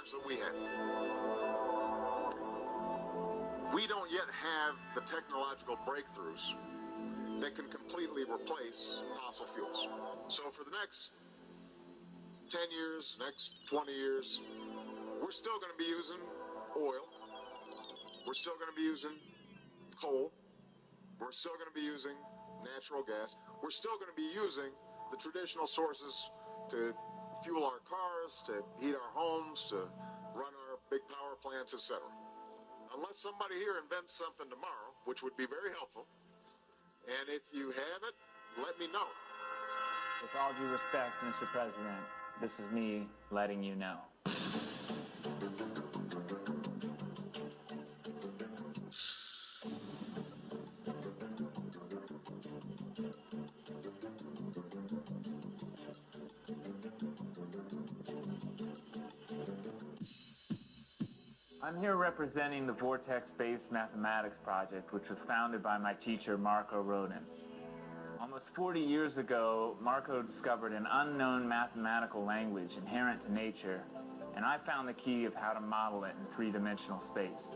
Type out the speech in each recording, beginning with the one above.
challenge that we have. We don't yet have the technological breakthroughs that can completely replace fossil fuels. So for the next 10 years, next 20 years, we're still going to be using oil. We're still going to be using coal. We're still going to be using natural gas. We're still going to be using the traditional sources to fuel our cars, to heat our homes, to run our big power plants, etc. Unless somebody here invents something tomorrow, which would be very helpful. And if you have it, let me know. With all due respect, Mr. President, this is me letting you know. I'm here representing the Vortex-based mathematics project, which was founded by my teacher, Marko Rodin. Almost 40 years ago, Marko discovered an unknown mathematical language inherent to nature, and I found the key of how to model it in three-dimensional space.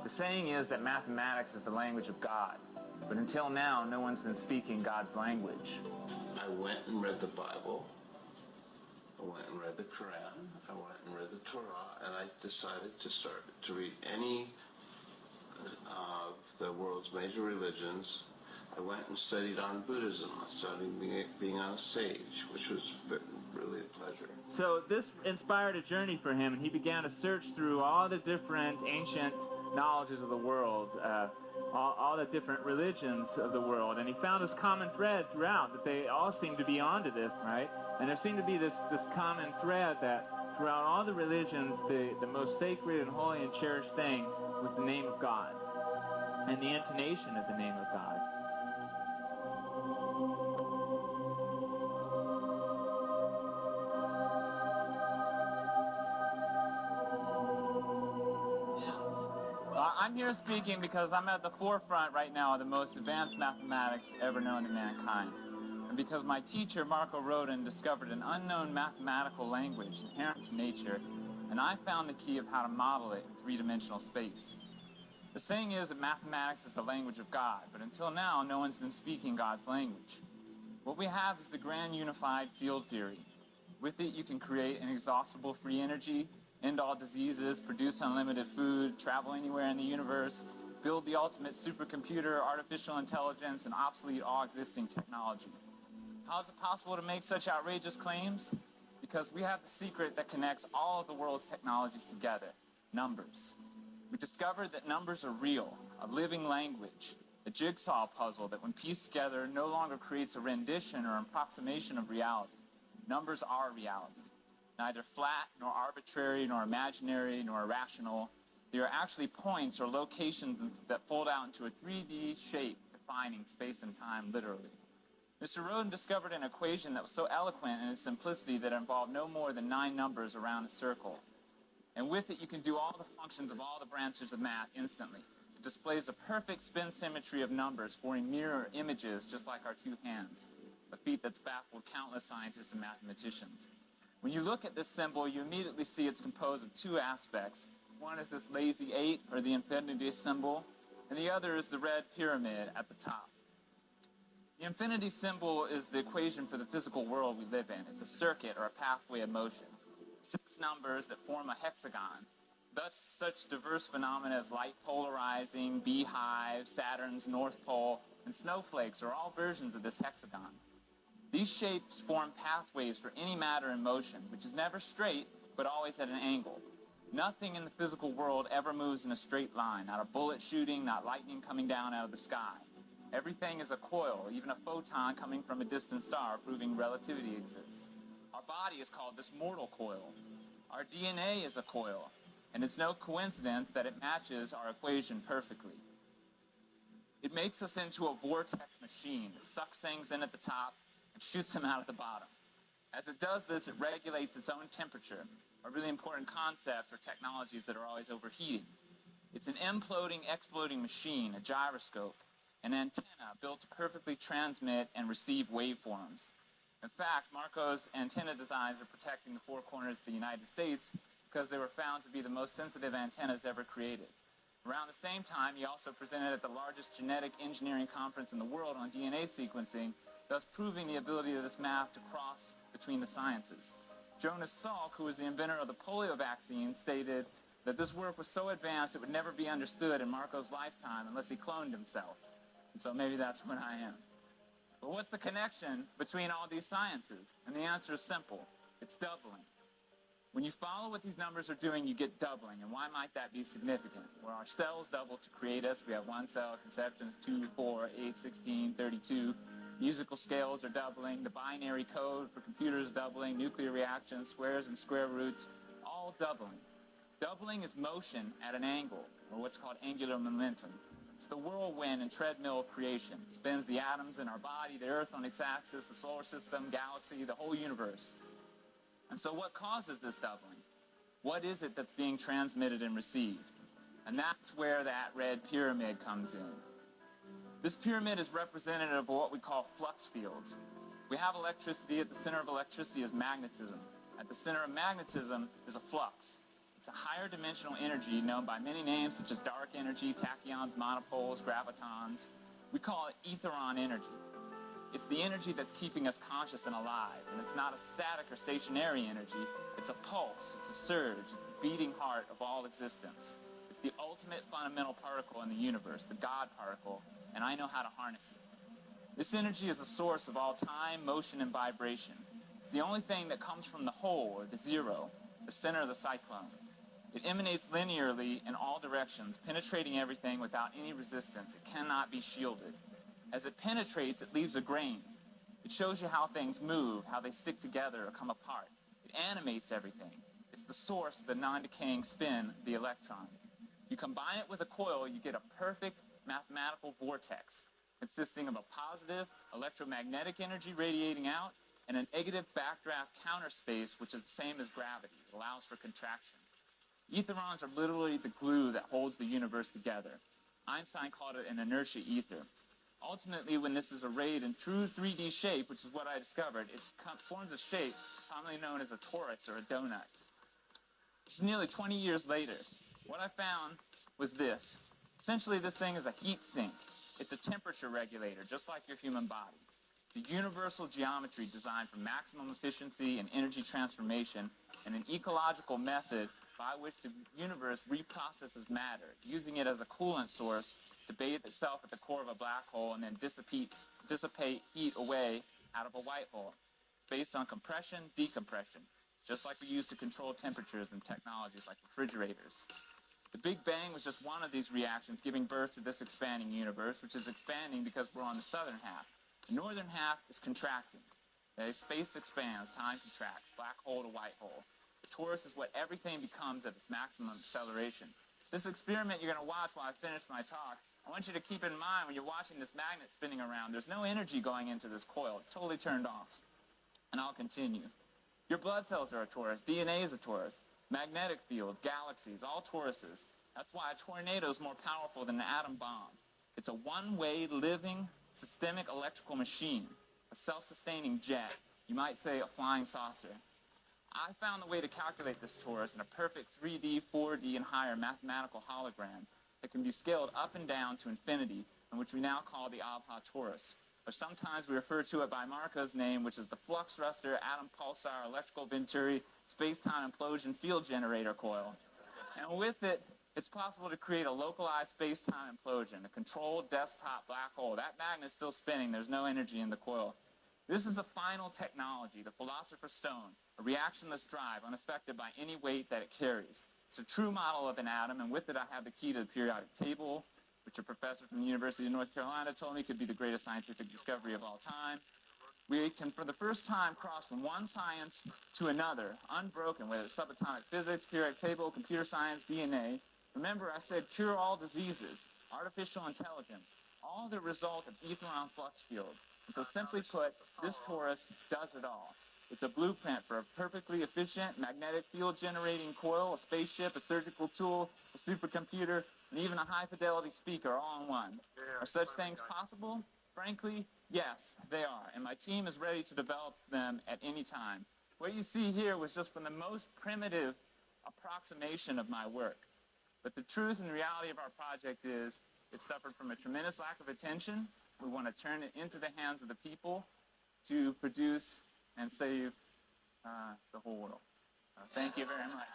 The saying is that mathematics is the language of God, but until now, no one's been speaking God's language. I went and read the Bible. I went and read the Quran, I went and read the Torah, and I decided to start to read any of the world's major religions. I went and studied on Buddhism. I started being on a sage, which was really a pleasure. So this inspired a journey for him, and he began to search through all the different ancient knowledges of the world, all the different religions of the world, and he found this common thread throughout, that they all seem to be onto this, right? And there seemed to be this common thread that throughout all the religions, the most sacred and holy and cherished thing was the name of God, and the intonation of the name of God. I'm here speaking because I'm at the forefront right now of the most advanced mathematics ever known to mankind. And because my teacher, Marko Rodin, discovered an unknown mathematical language inherent to nature, and I found the key of how to model it in three-dimensional space. The saying is that mathematics is the language of God, but until now, no one's been speaking God's language. What we have is the grand unified field theory. With it, you can create inexhaustible free energy, end all diseases, produce unlimited food, travel anywhere in the universe, build the ultimate supercomputer, artificial intelligence, and obsolete all existing technology. How is it possible to make such outrageous claims? Because we have the secret that connects all of the world's technologies together, numbers. We discovered that numbers are real, a living language, a jigsaw puzzle that when pieced together no longer creates a rendition or approximation of reality. Numbers are reality. Neither flat, nor arbitrary, nor imaginary, nor irrational. They are actually points or locations that fold out into a 3D shape, defining space and time literally. Mr. Rodin discovered an equation that was so eloquent in its simplicity that it involved no more than 9 numbers around a circle. And with it, you can do all the functions of all the branches of math instantly. It displays a perfect spin symmetry of numbers, forming mirror images just like our two hands, a feat that's baffled countless scientists and mathematicians. When you look at this symbol, you immediately see it's composed of 2 aspects. One is this lazy 8, or the infinity symbol, and the other is the red pyramid at the top. The infinity symbol is the equation for the physical world we live in. It's a circuit or a pathway of motion. 6 numbers that form a hexagon. Thus, such diverse phenomena as light polarizing, beehives, Saturn's North Pole, and snowflakes are all versions of this hexagon. These shapes form pathways for any matter in motion, which is never straight, but always at an angle. Nothing in the physical world ever moves in a straight line, not a bullet shooting, not lightning coming down out of the sky. Everything is a coil, even a photon coming from a distant star, proving relativity exists. Our body is called this mortal coil. Our DNA is a coil, and it's no coincidence that it matches our equation perfectly. It makes us into a vortex machine that sucks things in at the top and shoots them out at the bottom. As it does this, it regulates its own temperature, a really important concept for technologies that are always overheating. It's an imploding, exploding machine, a gyroscope, an antenna built to perfectly transmit and receive waveforms. In fact, Marko's antenna designs are protecting the four corners of the United States because they were found to be the most sensitive antennas ever created. Around the same time, he also presented at the largest genetic engineering conference in the world on DNA sequencing, thus proving the ability of this math to cross between the sciences. Jonas Salk, who was the inventor of the polio vaccine, stated that this work was so advanced it would never be understood in Marko's lifetime unless he cloned himself. And so maybe that's when I am. But what's the connection between all these sciences? And the answer is simple. It's doubling. When you follow what these numbers are doing, you get doubling. And why might that be significant? Well, our cells double to create us. We have one cell, conceptions, 2, 4, 8, 16, 32. Musical scales are doubling. The binary code for computers is doubling. Nuclear reactions, squares and square roots, all doubling. Doubling is motion at an angle, or what's called angular momentum. It's the whirlwind and treadmill of creation. It spins the atoms in our body, the Earth on its axis, the solar system, galaxy, the whole universe. And so what causes this doubling? What is it that's being transmitted and received? And that's where that red pyramid comes in. This pyramid is representative of what we call flux fields. We have electricity. At the center of electricity is magnetism. At the center of magnetism is a flux. It's a higher dimensional energy known by many names such as dark energy, tachyons, monopoles, gravitons. We call it etheron energy. It's the energy that's keeping us conscious and alive, and it's not a static or stationary energy. It's a pulse, it's a surge, it's the beating heart of all existence. It's the ultimate fundamental particle in the universe, the God particle, and I know how to harness it. This energy is the source of all time, motion, and vibration. It's the only thing that comes from the whole, or the zero, the center of the cyclone. It emanates linearly in all directions, penetrating everything without any resistance. It cannot be shielded. As it penetrates, it leaves a grain. It shows you how things move, how they stick together or come apart. It animates everything. It's the source of the non-decaying spin of the electron. You combine it with a coil, you get a perfect mathematical vortex consisting of a positive electromagnetic energy radiating out and a negative backdraft counter space, which is the same as gravity. It allows for contraction. Etherons are literally the glue that holds the universe together. Einstein called it an inertia ether. Ultimately, when this is arrayed in true 3D shape, which is what I discovered, it forms a shape commonly known as a torus or a donut. This is nearly 20 years later. What I found was this. Essentially, this thing is a heat sink. It's a temperature regulator, just like your human body. The universal geometry designed for maximum efficiency and energy transformation, and an ecological method by which the universe reprocesses matter, using it as a coolant source to bathe itself at the core of a black hole and then dissipate heat away out of a white hole. It's based on compression, decompression, just like we use to control temperatures in technologies like refrigerators. The Big Bang was just one of these reactions giving birth to this expanding universe, which is expanding because we're on the southern half. The northern half is contracting. As space expands, time contracts, black hole to white hole. The torus is what everything becomes at its maximum acceleration. This experiment you're going to watch while I finish my talk, I want you to keep in mind when you're watching this magnet spinning around, there's no energy going into this coil. It's totally turned off. And I'll continue. Your blood cells are a torus. DNA is a torus. Magnetic field, galaxies, all toruses. That's why a tornado is more powerful than an atom bomb. It's a one-way, living, systemic electrical machine, a self-sustaining jet. You might say a flying saucer. I found the way to calculate this torus in a perfect 3D, 4D, and higher mathematical hologram that can be scaled up and down to infinity, and which we now call the Abha torus. Or sometimes we refer to it by Marko's name, which is the flux thruster, atom pulsar, electrical venturi, space-time implosion field generator coil. And with it, it's possible to create a localized space-time implosion, a controlled desktop black hole. That magnet's still spinning. There's no energy in the coil. This is the final technology, the philosopher's stone, a reactionless drive unaffected by any weight that it carries. It's a true model of an atom, and with it I have the key to the periodic table, which a professor from the University of North Carolina told me could be the greatest scientific discovery of all time. We can, for the first time, cross from one science to another, unbroken, whether it's subatomic physics, periodic table, computer science, DNA. Remember, I said cure all diseases, artificial intelligence, all the result of etheron flux fields. And so simply put, this torus does it all. It's a blueprint for a perfectly efficient magnetic field generating coil, a spaceship, a surgical tool, a supercomputer, and even a high-fidelity speaker all in one. Are such things possible? Frankly, Yes, they are, and my team is ready to develop them at any time. What you see here was just from the most primitive approximation of my work. But the truth and reality of our project is it suffered from a tremendous lack of attention. We want to turn it into the hands of the people to produce and save the whole world. Thank you very much.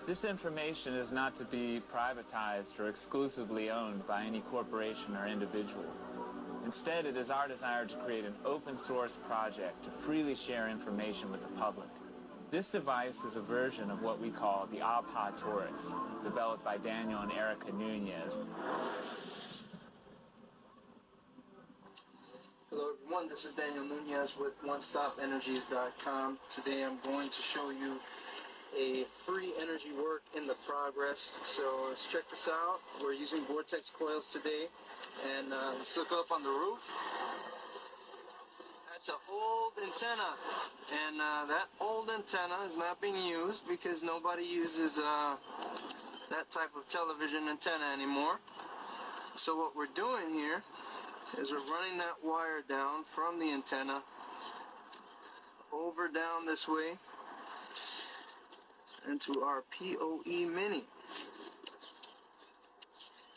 This information is not to be privatized or exclusively owned by any corporation or individual. Instead, it is our desire to create an open source project to freely share information with the public. This device is a version of what we call the ABRE Taurus, developed by Daniel and Erica Nunez. Hello everyone, this is Daniel Nunez with OneStopEnergies.com. Today I'm going to show you a free energy work in the progress. So let's check this out. We're using vortex coils today, and let's look up on the roof. That's an old antenna, and that old antenna is not being used because nobody uses that type of television antenna anymore. So what we're doing here is we're running that wire down from the antenna over down this way into our PoE Mini.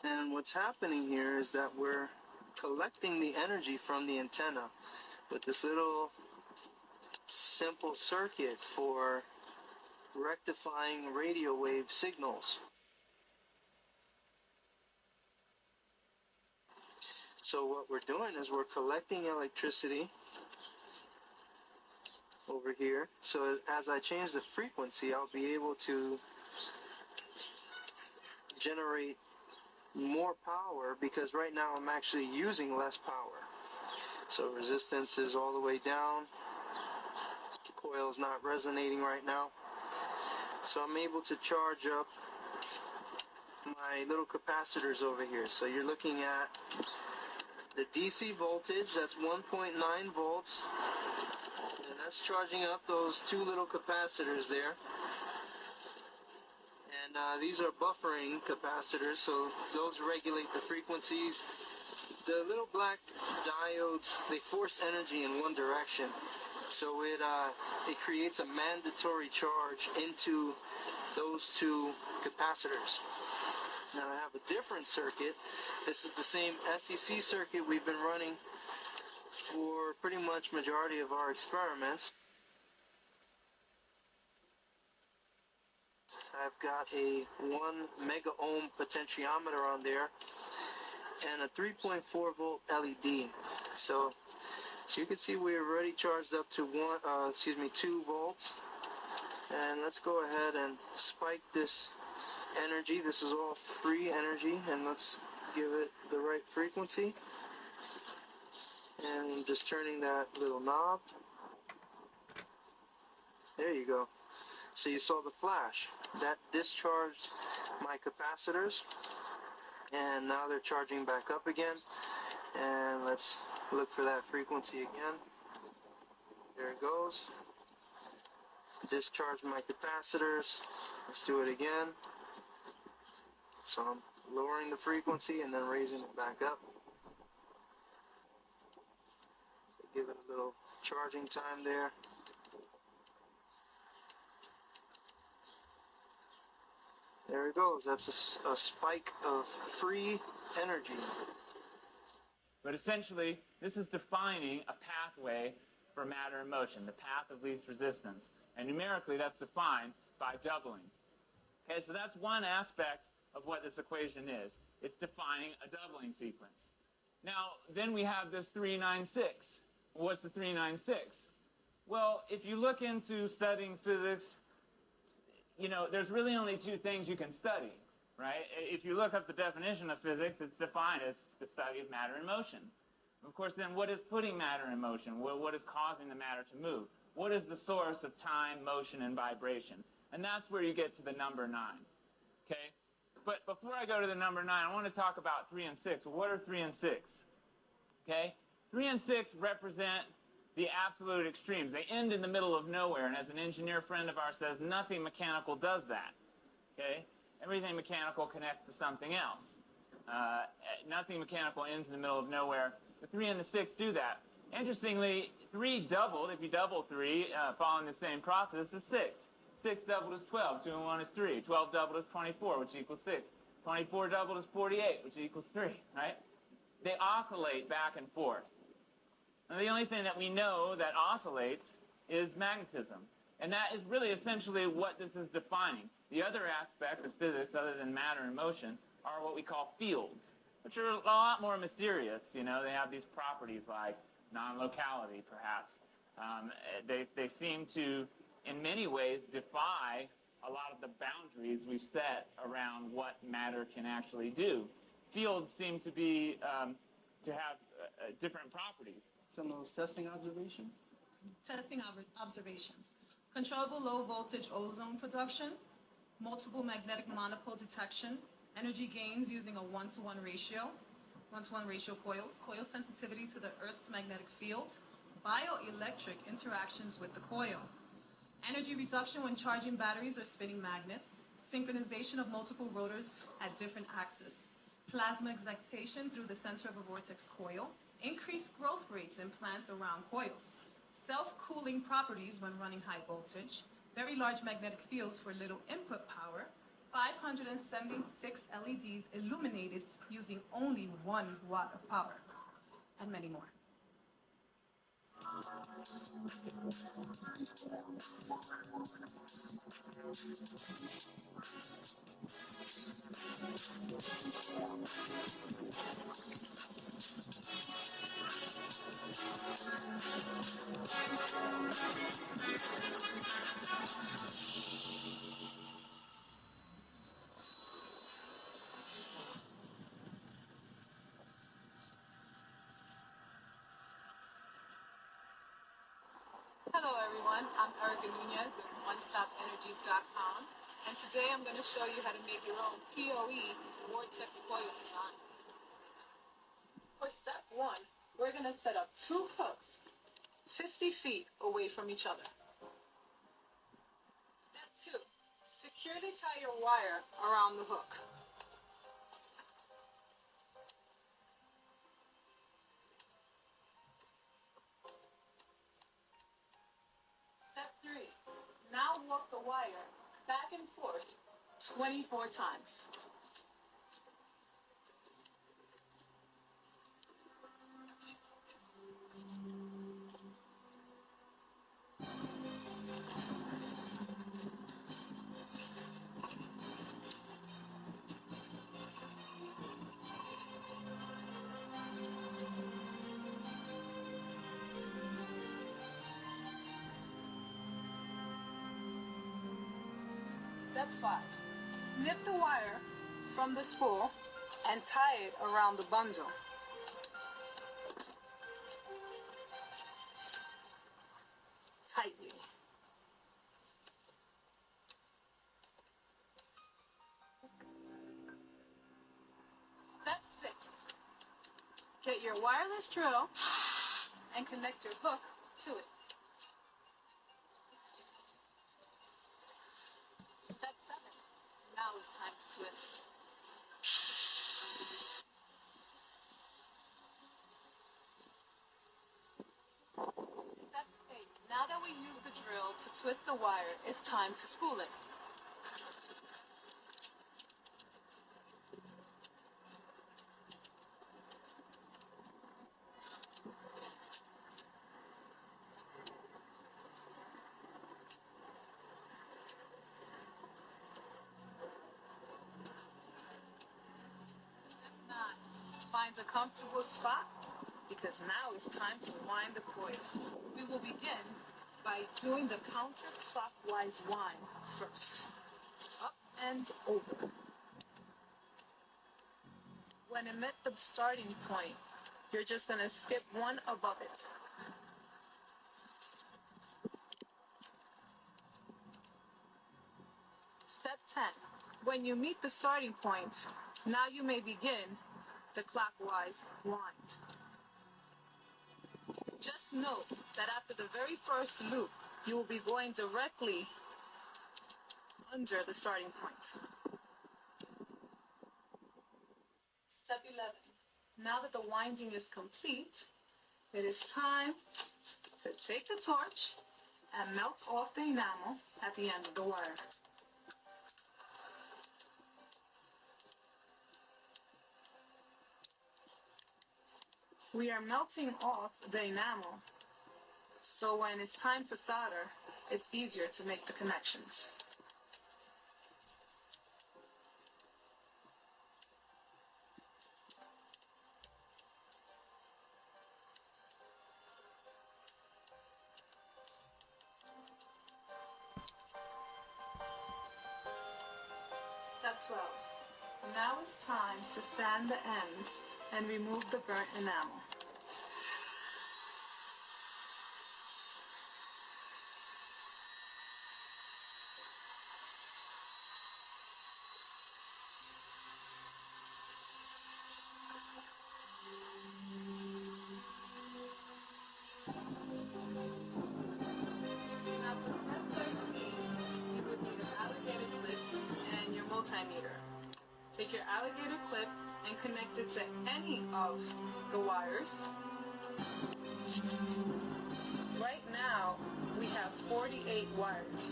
And what's happening here is that we're collecting the energy from the antenna with this little simple circuit for rectifying radio wave signals. So what we're doing is we're collecting electricity over here. So as I change the frequency, I'll be able to generate more power, because right now I'm actually using less power. So resistance is all the way down. The coil is not resonating right now. So I'm able to charge up my little capacitors over here. So you're looking at the DC voltage, that's 1.9 volts. And that's charging up those two little capacitors there. And these are buffering capacitors, so those regulate the frequencies. The little black diodes, they force energy in one direction, so it creates a mandatory charge into those two capacitors. Now I have a different circuit. This is the same SEC circuit we've been running for pretty much majority of our experiments. I've got a 1 mega ohm potentiometer on there and a 3.4 volt LED. So you can see we're already charged up to 2 volts. And let's go ahead and spike this energy. This is all free energy, and let's give it the right frequency. And I'm just turning that little knob. There you go. So you saw the flash. That discharged my my capacitors, and now they're charging back up again. And let's look for that frequency again. There it goes. Discharge my capacitors. Let's do it again. So I'm lowering the frequency and then raising it back up. So give it a little charging time there. There it goes. That's a spike of free energy. But essentially, this is defining a pathway for matter in motion, the path of least resistance. And numerically, that's defined by doubling. Okay, so that's one aspect of what this equation is. It's defining a doubling sequence. Now, then we have this 396. What's the 396? Well, if you look into studying physics, you know, there's really only two things you can study, right? If you look up the definition of physics, it's defined as the study of matter in motion. Of course, then what is putting matter in motion? What is causing the matter to move? What is the source of time, motion, and vibration? And that's where you get to the number 9, okay? But before I go to the number 9, I want to talk about 3 and 6. Well, what are 3 and 6? Okay? 3 and 6 represent the absolute extremes. They end in the middle of nowhere, and as an engineer friend of ours says, nothing mechanical does that, okay? Everything mechanical connects to something else. Nothing mechanical ends in the middle of nowhere. The 3 and the 6 do that. Interestingly, 3 doubled, if you double 3, following the same process, is 6. 6 doubled is 12, 2 and 1 is 3. 12 doubled is 24, which equals 6. 24 doubled is 48, which equals 3, right? They oscillate back and forth. And the only thing that we know that oscillates is magnetism. And that is really essentially what this is defining. The other aspect of physics, other than matter and motion, are what we call fields, which are a lot more mysterious. You know, they have these properties like non-locality, perhaps. They seem to, in many ways, defy a lot of the boundaries we've set around what matter can actually do. Fields seem to be to have different properties. Some of those testing observations? Testing observations. Controllable low voltage ozone production, multiple magnetic monopole detection, energy gains using a 1-to-1 ratio, 1-to-1 ratio coils, coil sensitivity to the Earth's magnetic field, bioelectric interactions with the coil, energy reduction when charging batteries or spinning magnets, synchronization of multiple rotors at different axes, plasma excitation through the center of a vortex coil, increased growth rates in plants around coils, self-cooling properties when running high voltage, very large magnetic fields for little input power, 576 LEDs illuminated using only 1 watt of power, and many more. Hello everyone, I'm Erica Nunez with OneStopEnergies.com, and today I'm going to show you how to make your own PoE vortex coil design. For step 1, we're going to set up 2 hooks 50 feet away from each other. Step 2, securely tie your wire around the hook. Step 3, now walk the wire back and forth 24 times. Step 5. Snip the wire from the spool and tie it around the bundle. Tightly. Get your wireless drill and connect your hook to it. Step 7. Now it's time to twist. Step 8. Now that we use the drill to twist the wire, it's time to spool it. Find a comfortable spot because now it's time to wind the coil. We will begin by doing the counterclockwise wind first. Up and over. When it met the starting point, you're just going to skip one above it. Step 10. When you meet the starting point, now you may begin the clockwise wind. Just note that after the very first loop, you will be going directly under the starting point. Step 11. Now that the winding is complete, it is time to take the torch and melt off the enamel at the end of the wire. We are melting off the enamel, so when it's time to solder, it's easier to make the connections. Step 12. Now it's time to sand the ends and remove the burnt enamel. Now for step 13, you would need an alligator clip and your multimeter. Take your alligator clip and connect it to any of the wires. Right now, we have 48 wires.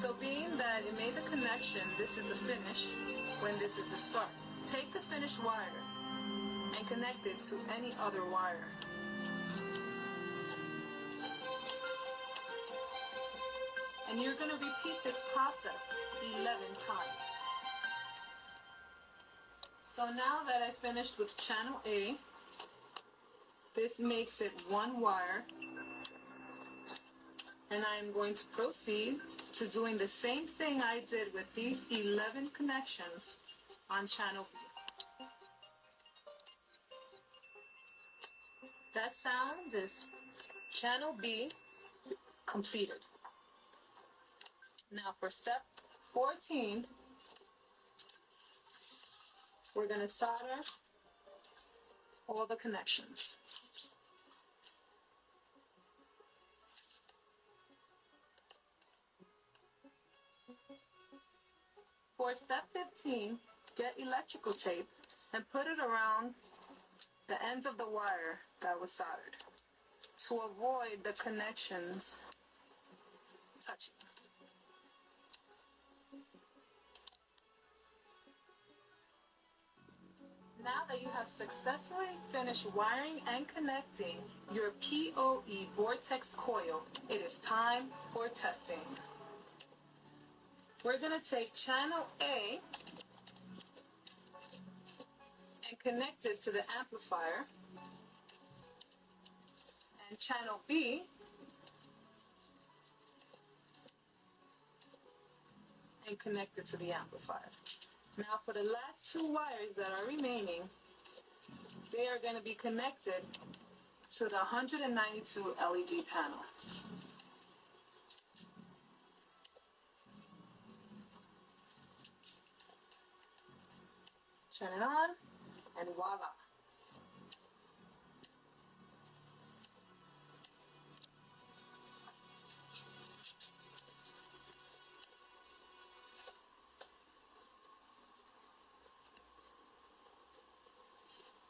So being that it made the connection, this is the finish, when this is the start. Take the finished wire and connect it to any other wire. And you're going to repeat this process 11 times. So now that I finished with channel A, this makes it one wire. And I am going to proceed to doing the same thing I did with these 11 connections on channel B. That sound is channel B completed. Now for step 14, we're going to solder all the connections. For step 15, get electrical tape and put it around the ends of the wire that was soldered to avoid the connections touching. Now that you have successfully finished wiring and connecting your PoE Vortex coil, it is time for testing. We're going to take channel A and connect it to the amplifier, and channel B and connect it to the amplifier. Now for the last two wires that are remaining, they are going to be connected to the 192 LED panel. Turn it on, and voila.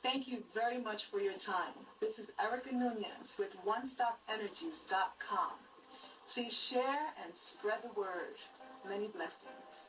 Thank you very much for your time. This is Erica Nunez with OneStopEnergies.com. Please share and spread the word. Many blessings.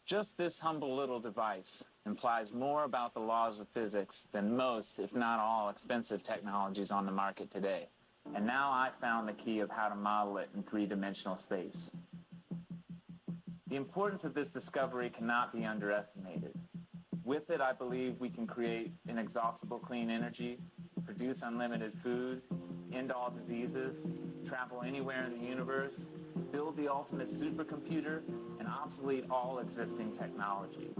Just this humble little device implies more about the laws of physics than most, if not all, expensive technologies on the market today. And now I found the key of how to model it in three-dimensional space. The importance of this discovery cannot be underestimated. With it, I believe we can create inexhaustible clean energy, produce unlimited food, end all diseases, travel anywhere in the universe, build the ultimate supercomputer, and obsolete all existing technology.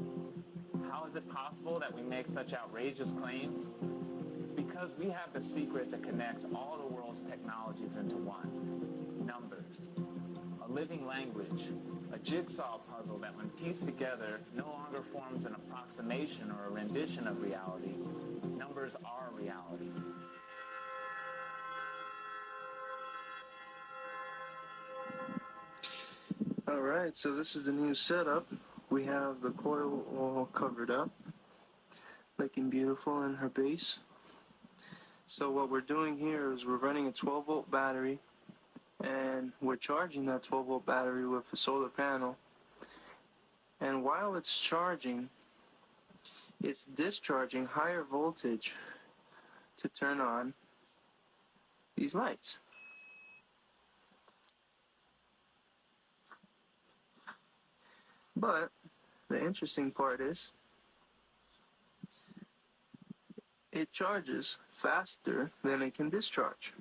How is it possible that we make such outrageous claims? It's because we have the secret that connects all the world's technologies into one: numbers. A living language, a jigsaw puzzle that when pieced together no longer forms an approximation or a rendition of reality. Numbers are reality. Alright, so this is the new setup. We have the coil all covered up, looking beautiful in her base. So what we're doing here is we're running a 12-volt battery, and we're charging that 12-volt battery with a solar panel. And while it's charging, it's discharging higher voltage to turn on these lights. But the interesting part is it charges faster than it can discharge.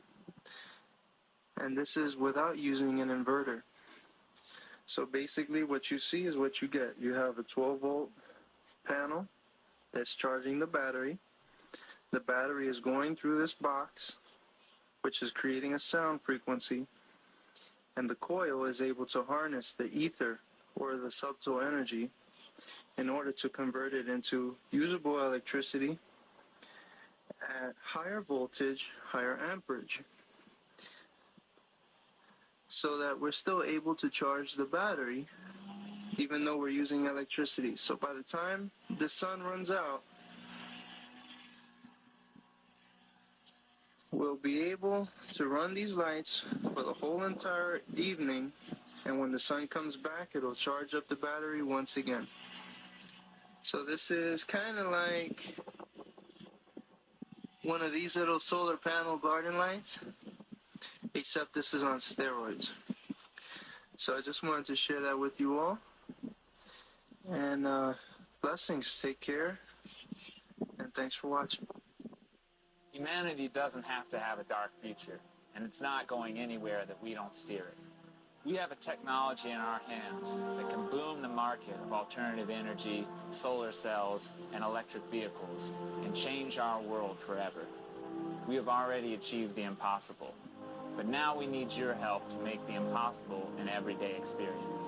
And this is without using an inverter. So basically what you see is what you get. You have a 12-volt panel that's charging the battery. The battery is going through this box, which is creating a sound frequency. And the coil is able to harness the ether, or the subtle energy, in order to convert it into usable electricity at higher voltage, higher amperage, so that we're still able to charge the battery even though we're using electricity. So by the time the sun runs out, we'll be able to run these lights for the whole entire evening, and when the sun comes back, it'll charge up the battery once again. So this is kind of like one of these little solar panel garden lights, except this is on steroids. So I just wanted to share that with you all. And blessings, take care, and thanks for watching. Humanity doesn't have to have a dark future, and it's not going anywhere that we don't steer it. We have a technology in our hands that can boom the market of alternative energy, solar cells, and electric vehicles, and change our world forever. We have already achieved the impossible, but now we need your help to make the impossible an everyday experience.